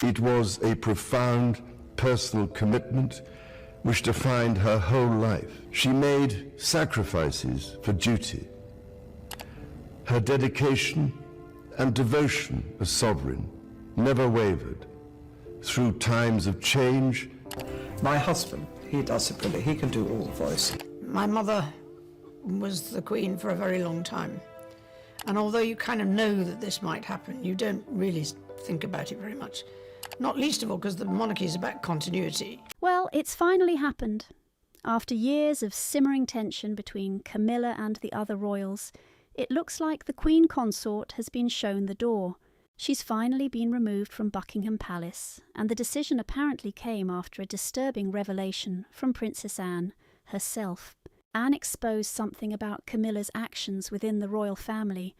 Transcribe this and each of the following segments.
It was a profound personal commitment which defined her whole life. She made sacrifices for duty. Her dedication and devotion as sovereign never wavered. Through times of change, my husband, he does it brilliantly. He can do all voice. My mother was the Queen for a very long time. And although you kind of know that this might happen, you don't really think about it very much. Not least of all because the monarchy is about continuity. Well, it's finally happened. After years of simmering tension between Camilla and the other royals, it looks like the Queen Consort has been shown the door. She's finally been removed from Buckingham Palace, and the decision apparently came after a disturbing revelation from Princess Anne herself. Anne exposed something about Camilla's actions within the royal family,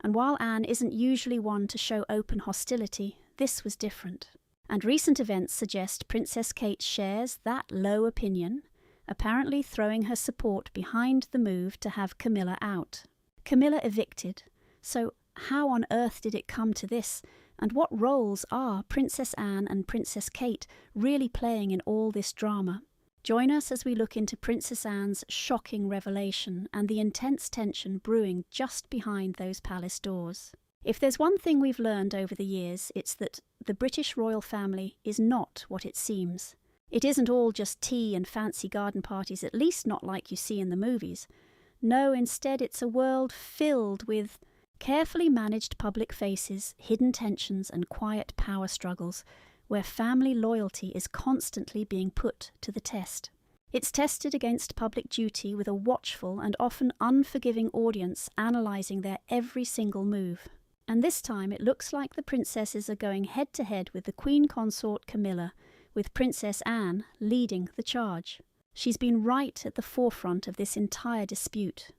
and while Anne isn't usually one to show open hostility, this was different. And recent events suggest Princess Kate shares that low opinion, apparently throwing her support behind the move to have Camilla out. Camilla evicted, so how on earth did it come to this, and what roles are Princess Anne and Princess Kate really playing in all this drama? Join us as we look into Princess Anne's shocking revelation and the intense tension brewing just behind those palace doors. If there's one thing we've learned over the years, it's that the British royal family is not what it seems. It isn't all just tea and fancy garden parties, at least not like you see in the movies. No, instead it's a world filled with carefully managed public faces, hidden tensions and quiet power struggles, where family loyalty is constantly being put to the test. It's tested against public duty with a watchful and often unforgiving audience analysing their every single move. And this time it looks like the princesses are going head-to-head with the Queen Consort Camilla, with Princess Anne leading the charge. She's been right at the forefront of this entire dispute.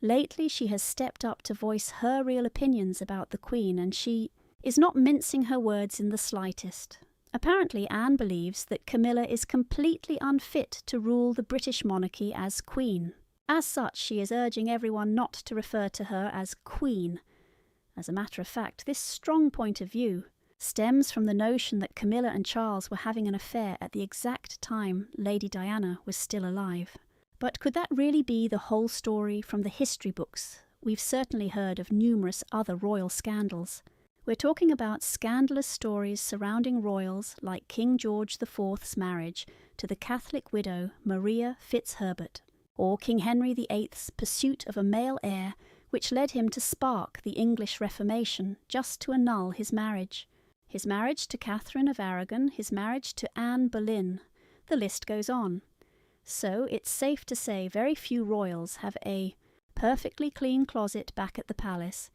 Lately she has stepped up to voice her real opinions about the Queen, and she is not mincing her words in the slightest. Apparently Anne believes that Camilla is completely unfit to rule the British monarchy as Queen. As such, she is urging everyone not to refer to her as Queen. As a matter of fact, this strong point of view stems from the notion that Camilla and Charles were having an affair at the exact time Lady Diana was still alive. But could that really be the whole story from the history books? We've certainly heard of numerous other royal scandals. We're talking about scandalous stories surrounding royals like King George IV's marriage to the Catholic widow Maria Fitzherbert, or King Henry VIII's pursuit of a male heir which led him to spark the English Reformation just to annul his marriage to Catherine of Aragon, his marriage to Anne Boleyn. The list goes on. So it's safe to say very few royals have a perfectly clean closet back at the palace.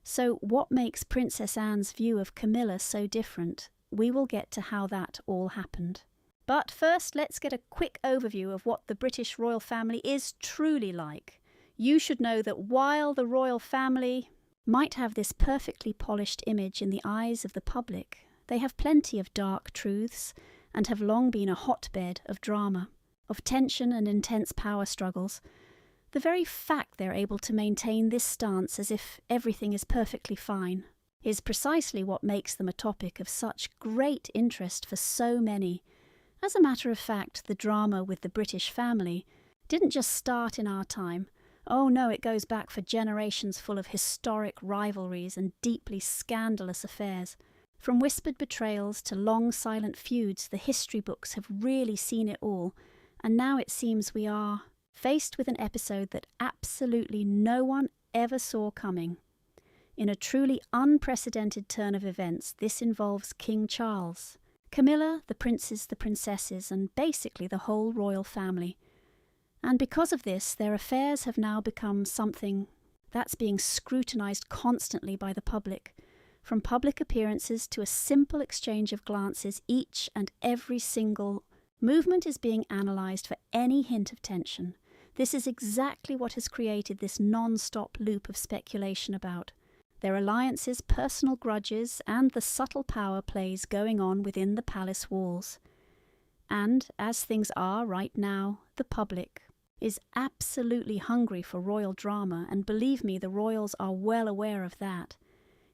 So what makes Princess Anne's view of Camilla so different? We will get to how that all happened. But first, let's get a quick overview of what the British royal family is truly like. You should know that while the royal family might have this perfectly polished image in the eyes of the public, they have plenty of dark truths and have long been a hotbed of drama, of tension and intense power struggles. The very fact they're able to maintain this stance as if everything is perfectly fine is precisely what makes them a topic of such great interest for so many. As a matter of fact, the drama with the British family didn't just start in our time. Oh no, it goes back for generations full of historic rivalries and deeply scandalous affairs. From whispered betrayals to long silent feuds, the history books have really seen it all, and now it seems we are faced with an episode that absolutely no one ever saw coming. In a truly unprecedented turn of events, this involves King Charles, Camilla, the princes, the princesses, and basically the whole royal family. And because of this, their affairs have now become something that's being scrutinised constantly by the public. From public appearances to a simple exchange of glances, each and every single movement is being analysed for any hint of tension. This is exactly what has created this non-stop loop of speculation about their alliances, personal grudges, and the subtle power plays going on within the palace walls. And, as things are right now, the public is absolutely hungry for royal drama, and believe me, the royals are well aware of that.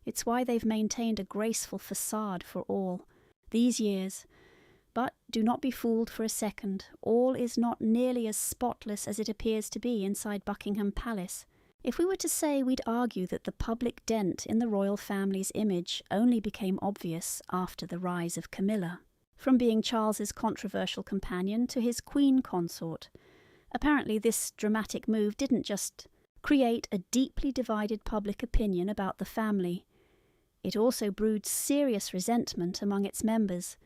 It's why they've maintained a graceful facade for all, these years. But do not be fooled for a second. All is not nearly as spotless as it appears to be inside Buckingham Palace. If we were to say, we'd argue that the public dent in the royal family's image only became obvious after the rise of Camilla, from being Charles's controversial companion to his queen consort. Apparently this dramatic move didn't just create a deeply divided public opinion about the family. It also brewed serious resentment among its members,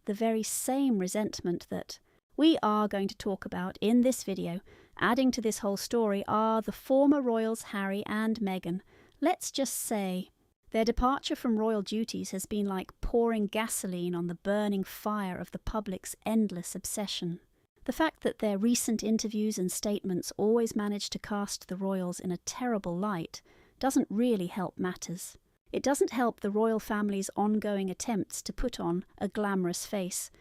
the very same resentment that we are going to talk about in this video. Adding to this whole story are the former royals Harry and Meghan. Let's just say their departure from royal duties has been like pouring gasoline on the burning fire of the public's endless obsession. The fact that their recent interviews and statements always manage to cast the royals in a terrible light doesn't really help matters. It doesn't help the royal family's ongoing attempts to put on a glamorous face.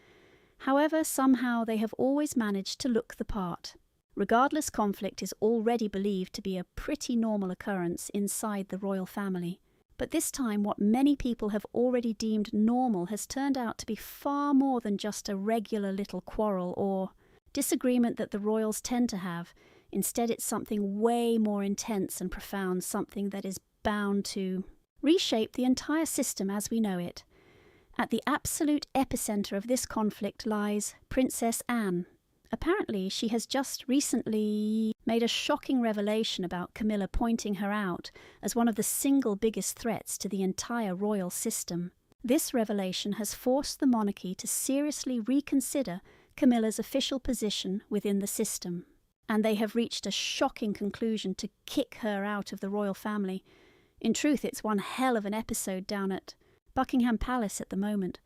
However, somehow they have always managed to look the part. Regardless, conflict is already believed to be a pretty normal occurrence inside the royal family. But this time, what many people have already deemed normal has turned out to be far more than just a regular little quarrel or disagreement that the royals tend to have. Instead, it's something way more intense and profound, something that is bound to reshape the entire system as we know it. At the absolute epicenter of this conflict lies Princess Anne. Apparently, she has just recently made a shocking revelation about Camilla, pointing her out as one of the single biggest threats to the entire royal system. This revelation has forced the monarchy to seriously reconsider Camilla's official position within the system, and they have reached a shocking conclusion to kick her out of the royal family. In truth, it's one hell of an episode down at Buckingham Palace at the moment.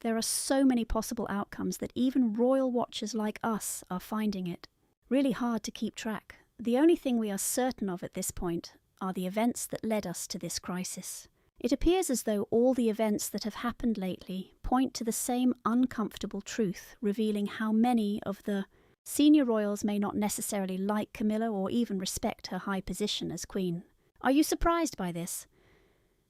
There are so many possible outcomes that even royal watchers like us are finding it really hard to keep track. The only thing we are certain of at this point are the events that led us to this crisis. It appears as though all the events that have happened lately point to the same uncomfortable truth, revealing how many of the senior royals may not necessarily like Camilla or even respect her high position as queen. Are you surprised by this?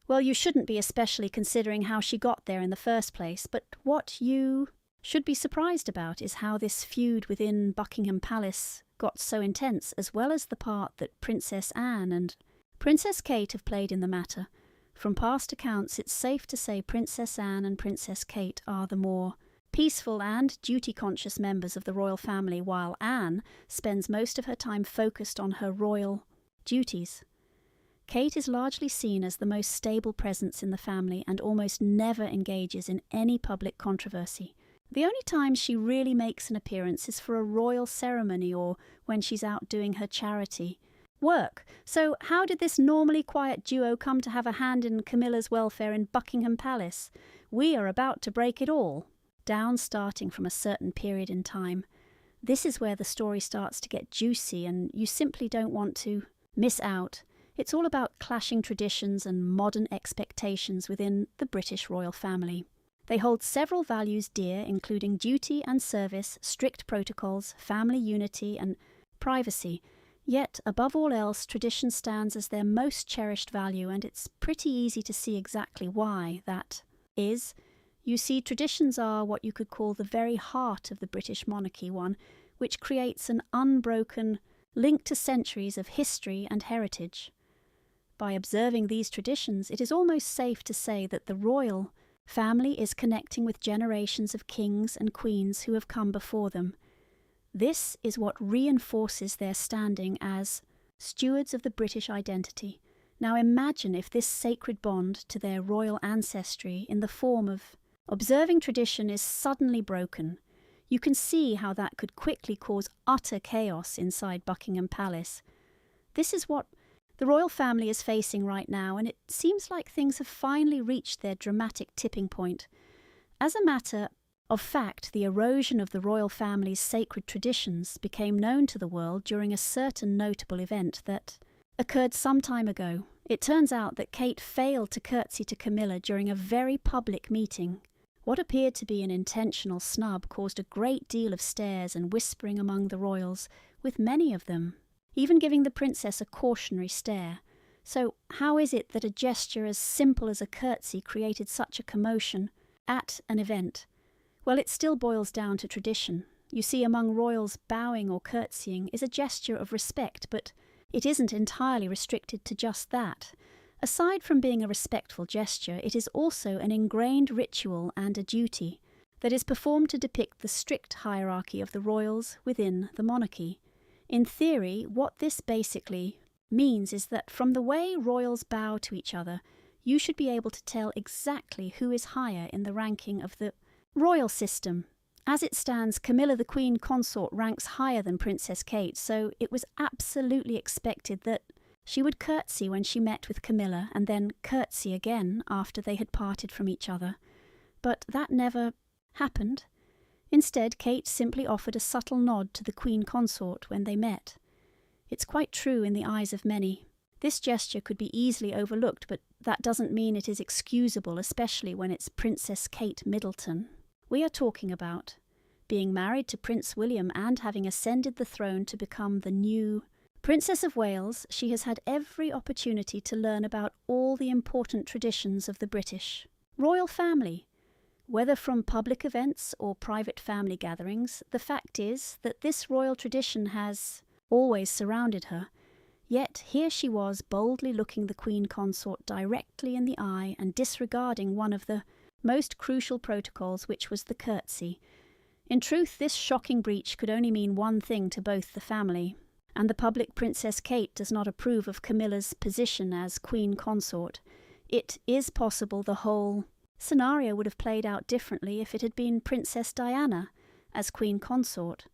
Well, you shouldn't be, especially considering how she got there in the first place, but what you should be surprised about is how this feud within Buckingham Palace got so intense, as well as the part that Princess Anne and Princess Kate have played in the matter. From past accounts, it's safe to say Princess Anne and Princess Kate are the more peaceful and duty-conscious members of the royal family, while Anne spends most of her time focused on her royal duties. Kate is largely seen as the most stable presence in the family and almost never engages in any public controversy. The only time she really makes an appearance is for a royal ceremony or when she's out doing her charity work. So how did this normally quiet duo come to have a hand in Camilla's welfare in Buckingham Palace? We are about to break it all down, starting from a certain period in time. This is where the story starts to get juicy and you simply don't want to miss out. It's all about clashing traditions and modern expectations within the British royal family. They hold several values dear, including duty and service, strict protocols, family unity and privacy. Yet, above all else, tradition stands as their most cherished value, and it's pretty easy to see exactly why that is. You see, traditions are what you could call the very heart of the British monarchy, one which creates an unbroken link to centuries of history and heritage. By observing these traditions, it is almost safe to say that the royal family is connecting with generations of kings and queens who have come before them. This is what reinforces their standing as stewards of the British identity. Now imagine if this sacred bond to their royal ancestry in the form of observing tradition is suddenly broken. You can see how that could quickly cause utter chaos inside Buckingham Palace. This is what the royal family is facing right now, and it seems like things have finally reached their dramatic tipping point. As a matter of fact, the erosion of the royal family's sacred traditions became known to the world during a certain notable event that occurred some time ago. It turns out that Kate failed to curtsy to Camilla during a very public meeting. What appeared to be an intentional snub caused a great deal of stares and whispering among the royals, with many of them even giving the princess a cautionary stare. So how is it that a gesture as simple as a curtsy created such a commotion? at an event. Well, it still boils down to tradition. You see, among royals, bowing or curtsying is a gesture of respect, but it isn't entirely restricted to just that. Aside from being a respectful gesture, it is also an ingrained ritual and a duty that is performed to depict the strict hierarchy of the royals within the monarchy. In theory, what this basically means is that from the way royals bow to each other, you should be able to tell exactly who is higher in the ranking of the royal system. As it stands, Camilla the Queen Consort ranks higher than Princess Kate, so it was absolutely expected that she would curtsy when she met with Camilla and then curtsy again after they had parted from each other. But that never happened. Instead, Kate simply offered a subtle nod to the Queen Consort when they met. It's quite true in the eyes of many. This gesture could be easily overlooked, but that doesn't mean it is excusable, especially when it's Princess Kate Middleton. We are talking about being married to Prince William and having ascended the throne to become the new Princess of Wales. She has had every opportunity to learn about all the important traditions of the British royal family. Whether from public events or private family gatherings, the fact is that this royal tradition has always surrounded her. Yet here she was, boldly looking the Queen Consort directly in the eye and disregarding one of the most crucial protocols, which was the curtsy. In truth, this shocking breach could only mean one thing to both the family, and the public Princess Kate does not approve of Camilla's position as Queen Consort. It is possible the whole scenario would have played out differently if it had been Princess Diana as Queen Consort.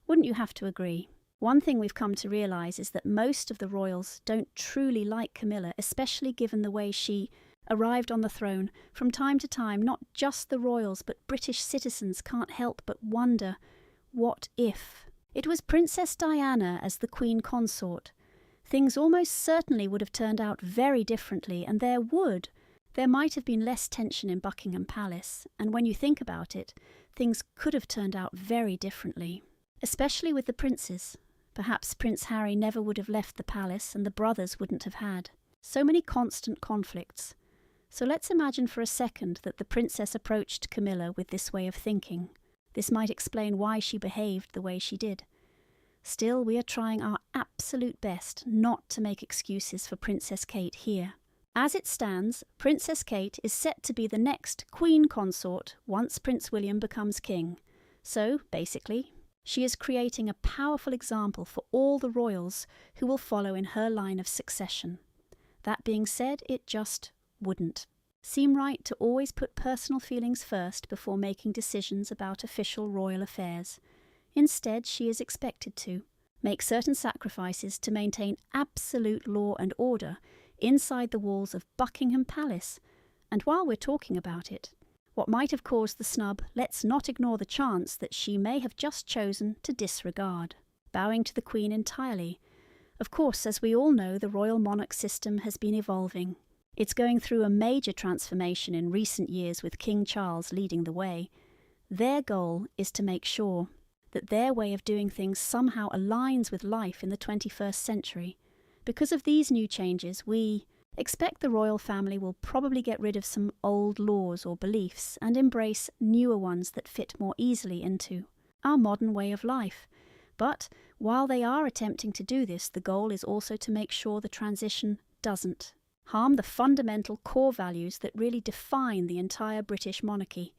Wouldn't you have to agree? One thing we've come to realise is that most of the royals don't truly like Camilla, especially given the way she arrived on the throne. From time to time, not just the royals but British citizens can't help but wonder, what if? It was Princess Diana as the Queen Consort. Things almost certainly would have turned out very differently, and there might have been less tension in Buckingham Palace, and when you think about it, things could have turned out very differently, especially with the princes. Perhaps Prince Harry never would have left the palace, and the brothers wouldn't have had. So many constant conflicts. So let's imagine for a second that the princess approached Camilla with this way of thinking. This might explain why she behaved the way she did. Still, we are trying our absolute best not to make excuses for Princess Kate here. As it stands, Princess Kate is set to be the next Queen Consort once Prince William becomes king. So, basically, she is creating a powerful example for all the royals who will follow in her line of succession. That being said, it just wouldn't seem right to always put personal feelings first before making decisions about official royal affairs. Instead, she is expected to make certain sacrifices to maintain absolute law and order inside the walls of Buckingham Palace. And while we're talking about it, what might have caused the snub, let's not ignore the chance that she may have just chosen to disregard, bowing to the Queen entirely. Of course, as we all know, the royal monarch system has been evolving. It's going through a major transformation in recent years with King Charles leading the way. Their goal is to make sure that their way of doing things somehow aligns with life in the 21st century. Because of these new changes, we expect the royal family will probably get rid of some old laws or beliefs and embrace newer ones that fit more easily into our modern way of life. But while they are attempting to do this, the goal is also to make sure the transition doesn't harm the fundamental core values that really define the entire British monarchy.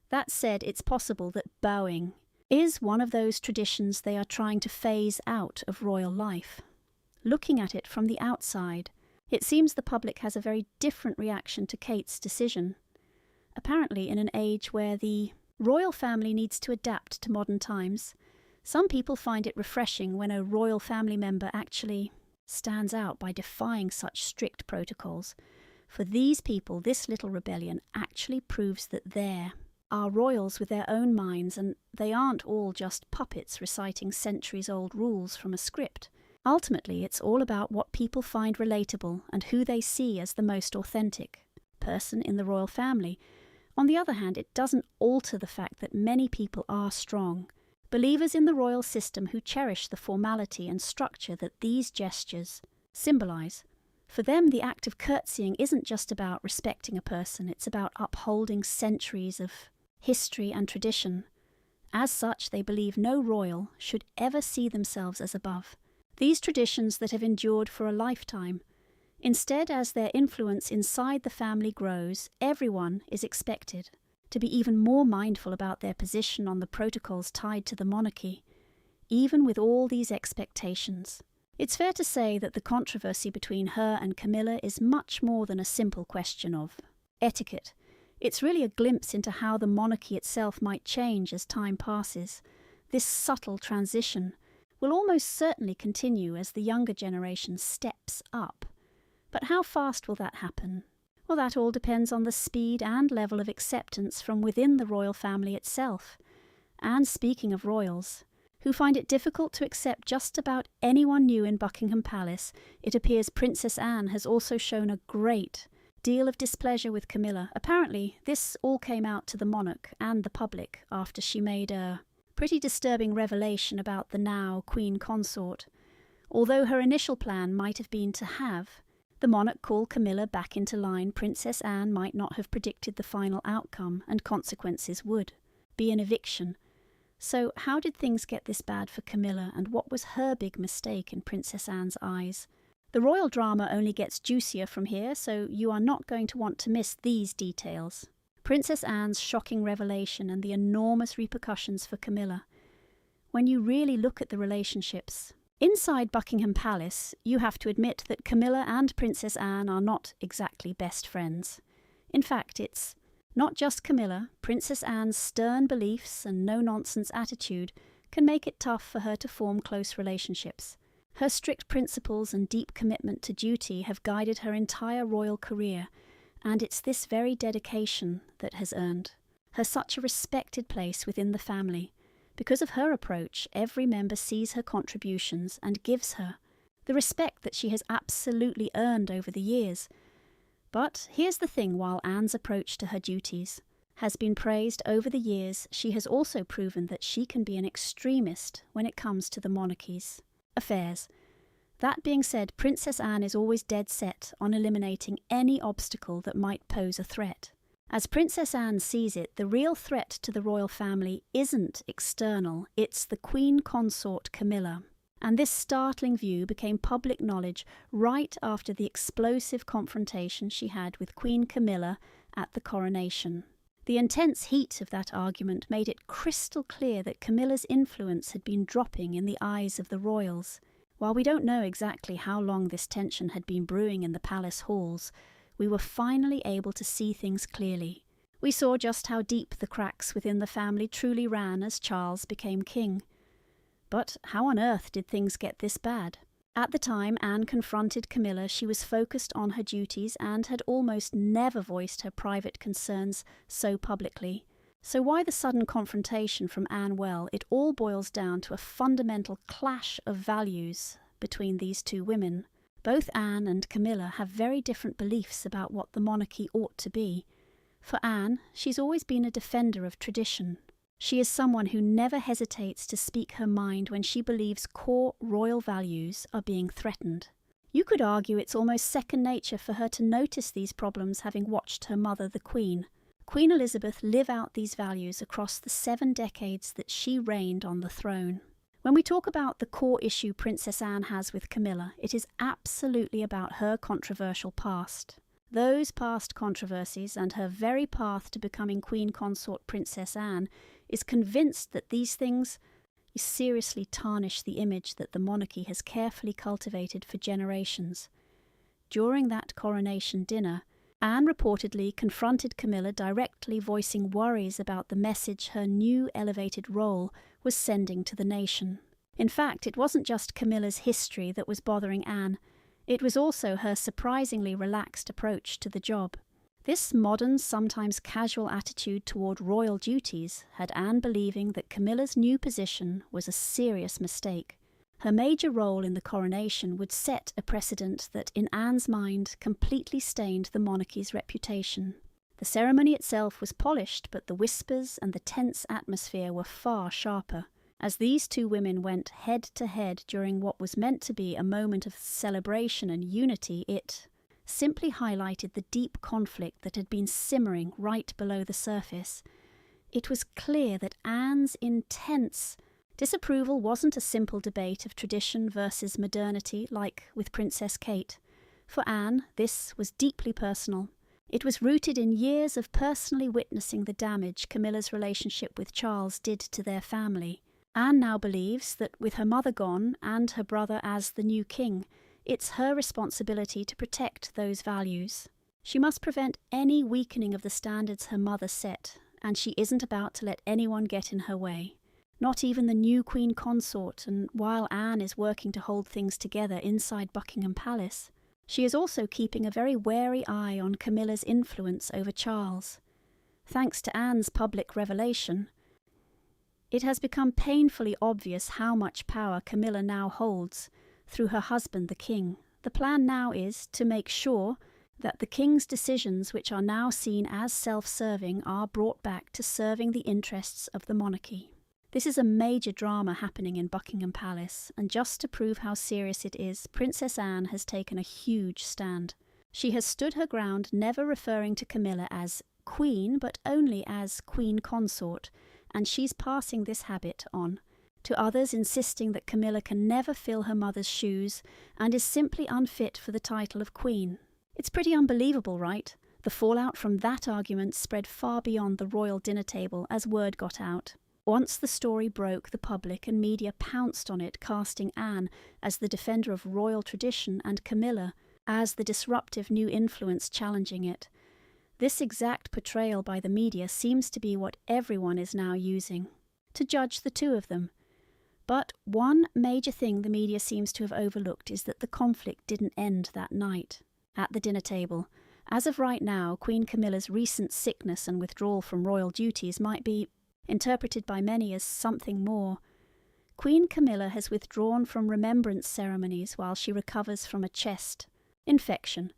That said, it's possible that bowing is one of those traditions they are trying to phase out of royal life. Looking at it from the outside, it seems the public has a very different reaction to Kate's decision. Apparently, in an age where the royal family needs to adapt to modern times, some people find it refreshing when a royal family member actually stands out by defying such strict protocols. For these people, this little rebellion actually proves that there are royals with their own minds, and they aren't all just puppets reciting centuries-old rules from a script. Ultimately, it's all about what people find relatable and who they see as the most authentic person in the royal family. On the other hand, it doesn't alter the fact that many people are strong, believers in the royal system who cherish the formality and structure that these gestures symbolise. For them, the act of curtsying isn't just about respecting a person, it's about upholding centuries of history and tradition. As such, they believe no royal should ever see themselves as above these traditions that have endured for a lifetime. Instead, as their influence inside the family grows, everyone is expected to be even more mindful about their position on the protocols tied to the monarchy, even with all these expectations. It's fair to say that the controversy between her and Camilla is much more than a simple question of etiquette. It's really a glimpse into how the monarchy itself might change as time passes. This subtle transition will almost certainly continue as the younger generation steps up. But how fast will that happen? Well, that all depends on the speed and level of acceptance from within the royal family itself. And speaking of royals, who find it difficult to accept just about anyone new in Buckingham Palace, it appears Princess Anne has also shown a great deal of displeasure with Camilla. Apparently, this all came out to the monarch and the public after she made a pretty disturbing revelation about the now Queen Consort. Although her initial plan might have been to have the monarch call Camilla back into line, Princess Anne might not have predicted the final outcome, and consequences would be an eviction. So how did things get this bad for Camilla, and what was her big mistake in Princess Anne's eyes? The royal drama only gets juicier from here, so you are not going to want to miss these details. Princess Anne's shocking revelation and the enormous repercussions for Camilla. When you really look at the relationships inside Buckingham Palace, you have to admit that Camilla and Princess Anne are not exactly best friends. In fact, it's not just Camilla. Princess Anne's stern beliefs and no-nonsense attitude can make it tough for her to form close relationships. Her strict principles and deep commitment to duty have guided her entire royal career, and it's this very dedication that has earned her such a respected place within the family. Because of her approach, every member sees her contributions and gives her the respect that she has absolutely earned over the years. But here's the thing, while Anne's approach to her duties has been praised over the years, she has also proven that she can be an extremist when it comes to the monarchy's affairs. That being said, Princess Anne is always dead set on eliminating any obstacle that might pose a threat. As Princess Anne sees it, the real threat to the royal family isn't external, it's the Queen Consort Camilla. And this startling view became public knowledge right after the explosive confrontation she had with Queen Camilla at the coronation. The intense heat of that argument made it crystal clear that Camilla's influence had been dropping in the eyes of the royals. While we don't know exactly how long this tension had been brewing in the palace halls, we were finally able to see things clearly. We saw just how deep the cracks within the family truly ran as Charles became king. But how on earth did things get this bad? At the time Anne confronted Camilla, she was focused on her duties and had almost never voiced her private concerns so publicly. So why the sudden confrontation from Anne? Well, it all boils down to a fundamental clash of values between these two women. Both Anne and Camilla have very different beliefs about what the monarchy ought to be. For Anne, she's always been a defender of tradition. She is someone who never hesitates to speak her mind when she believes core royal values are being threatened. You could argue it's almost second nature for her to notice these problems, having watched her mother, the Queen, Queen Elizabeth, live out these values across the 7 decades that she reigned on the throne. When we talk about the core issue Princess Anne has with Camilla, it is absolutely about her controversial past. Those past controversies and her very path to becoming Queen Consort Princess Anne is convinced that these things seriously tarnish the image that the monarchy has carefully cultivated for generations. During that coronation dinner, Anne reportedly confronted Camilla directly, voicing worries about the message her new elevated role was sending to the nation. In fact, it wasn't just Camilla's history that was bothering Anne, it was also her surprisingly relaxed approach to the job. This modern, sometimes casual attitude toward royal duties had Anne believing that Camilla's new position was a serious mistake. Her major role in the coronation would set a precedent that, in Anne's mind, completely stained the monarchy's reputation. The ceremony itself was polished, but the whispers and the tense atmosphere were far sharper. As these two women went head to head during what was meant to be a moment of celebration and unity, it simply highlighted the deep conflict that had been simmering right below the surface. It was clear that Anne's intense disapproval wasn't a simple debate of tradition versus modernity like with Princess Kate. For Anne, this was deeply personal. It was rooted in years of personally witnessing the damage Camilla's relationship with Charles did to their family. Anne now believes that with her mother gone and her brother as the new king, it's her responsibility to protect those values. She must prevent any weakening of the standards her mother set, and she isn't about to let anyone get in her way. Not even the new Queen Consort, and while Anne is working to hold things together inside Buckingham Palace, she is also keeping a very wary eye on Camilla's influence over Charles. Thanks to Anne's public revelation, it has become painfully obvious how much power Camilla now holds through her husband, the king. The plan now is to make sure that the king's decisions, which are now seen as self-serving, are brought back to serving the interests of the monarchy. This is a major drama happening in Buckingham Palace, and just to prove how serious it is, Princess Anne has taken a huge stand. She has stood her ground, never referring to Camilla as queen, but only as queen consort, and she's passing this habit on to others, insisting that Camilla can never fill her mother's shoes and is simply unfit for the title of queen. It's pretty unbelievable, right? The fallout from that argument spread far beyond the royal dinner table as word got out. Once the story broke, the public and media pounced on it, casting Anne as the defender of royal tradition and Camilla as the disruptive new influence challenging it. This exact portrayal by the media seems to be what everyone is now using to judge the two of them. But one major thing the media seems to have overlooked is that the conflict didn't end that night at the dinner table. As of right now, Queen Camilla's recent sickness and withdrawal from royal duties might be interpreted by many as something more. Queen Camilla has withdrawn from remembrance ceremonies while she recovers from a chest infection.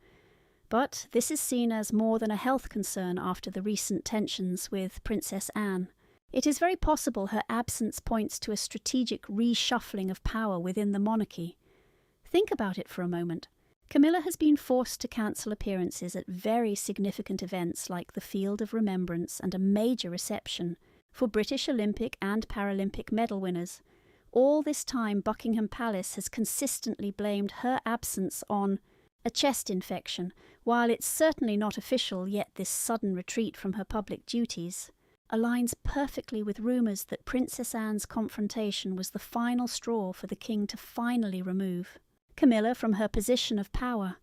But this is seen as more than a health concern after the recent tensions with Princess Anne. It is very possible her absence points to a strategic reshuffling of power within the monarchy. Think about it for a moment. Camilla has been forced to cancel appearances at very significant events like the Field of Remembrance and a major reception for British Olympic and Paralympic medal winners. All this time, Buckingham Palace has consistently blamed her absence on a chest infection. While it's certainly not official, yet this sudden retreat from her public duties aligns perfectly with rumours that Princess Anne's confrontation was the final straw for the king to finally remove Camilla from her position of power.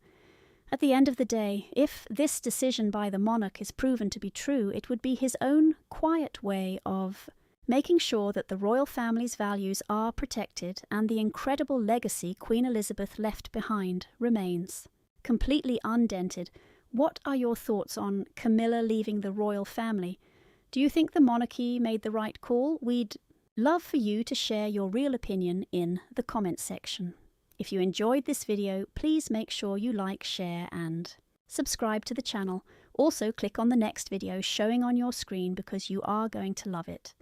At the end of the day, if this decision by the monarch is proven to be true, it would be his own quiet way of making sure that the royal family's values are protected and the incredible legacy Queen Elizabeth left behind remains. Completely undented, what are your thoughts on Camilla leaving the royal family? Do you think the monarchy made the right call? We'd love for you to share your real opinion in the comments section. If you enjoyed this video, please make sure you like, share and subscribe to the channel. Also click on the next video showing on your screen because you are going to love it.